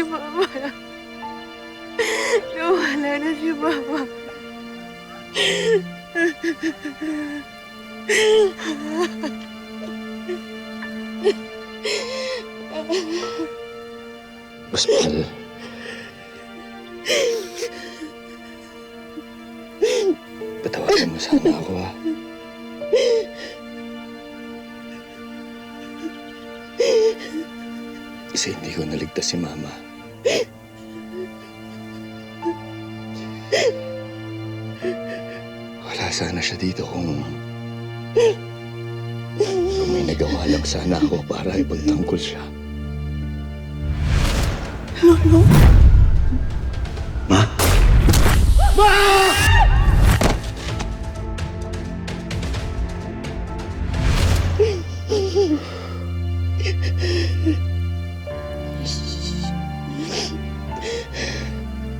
Mama. Nawala na si Mama. Ospital. Patawarin mo sana ako, ha? Kasi hindi ko naligtas si Mama. Wala sana siya dito kung may nagawa lang sana ako para ipagtanggol siya. Lolo? Ma? Ma!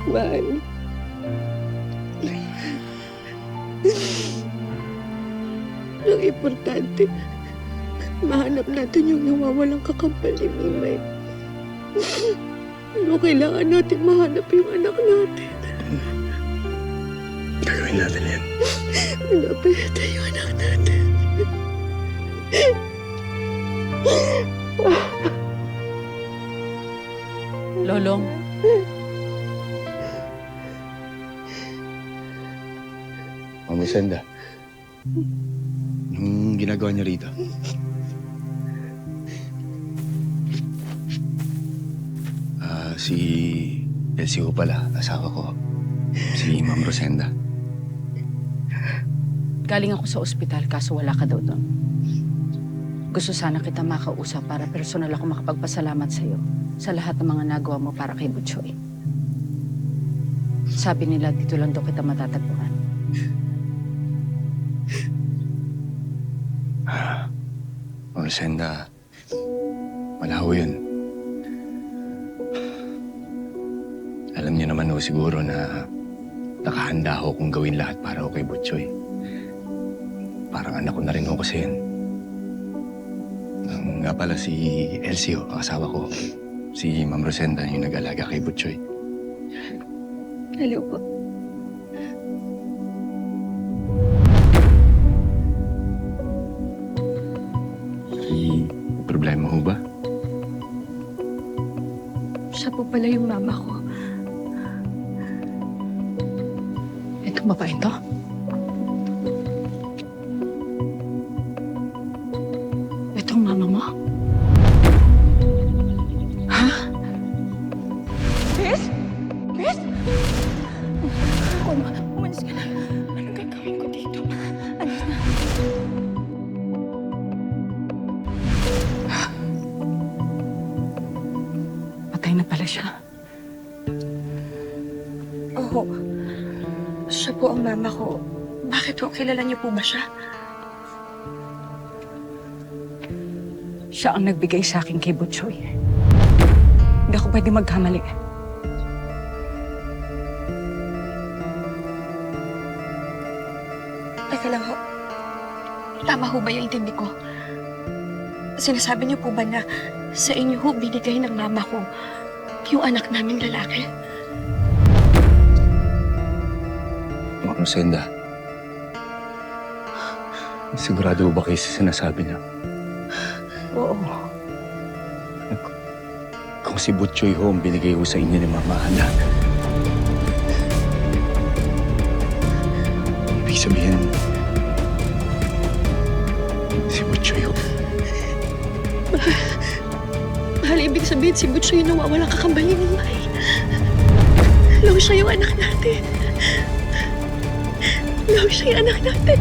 Mahal. Ang importante, mahanap natin yung nawawalang kakambal ni Mimay. Pero kailangan natin mahanap yung anak natin. Gagawin natin yan. Hanapin natin yung anak natin. Lolong. Mami Senda, anong ginagawa niyo rito? Si Elsie ko pala, asawa ko. Si Ma'am Rosenda. Galing ako sa ospital kaso wala ka daw doon. Gusto sana kita makausap para personal ako makapagpasalamat sa'yo sa lahat ng mga nagawa mo para kay Butchoy. Sabi nila dito lang daw kita matatagpuan. Ma'am Rosenda, malaho yun. Alam niyo naman ho siguro na nakahanda ho kung gawin lahat para ho kay Butchoy. Parang anak ko na rin ho kasi yun. Nga pala si Elsie ho, ang asawa ko. Si Ma'am Rosenda yung nag-alaga kay Butchoy. Hello po. May problema ho ba? Siya po pala yung mama ko. Itong babae to? Itong mama mo? Ha? Bes? Bes? Umalis ka na. Anong gagawin ko dito? Alis na. Patay na pala siya. Oo. Siya po ang mama ko. Bakit po? Kilala niyo po ba siya? Siya ang nagbigay sa akin kay Butchoy. Hindi ako pwede magkamali. Teka lang ho. Tama ho ba yung intindi ko? Sinasabi niyo po ba na sa inyo ho binigay ng mama ko yung anak naming lalaki? Ma'am Rosenda, sigurado ba kayo sa sinasabi niya? Oo. Kung si Butchoy ho ang binigay ho sa inyo ni Mama Ana, ibig sabihin, si Butchoy ho. Mahal, ibig sabihin si Butchoy yung nawawalang kakambal ni Mimay. Law siya yung anak natin. Law siya yung anak natin.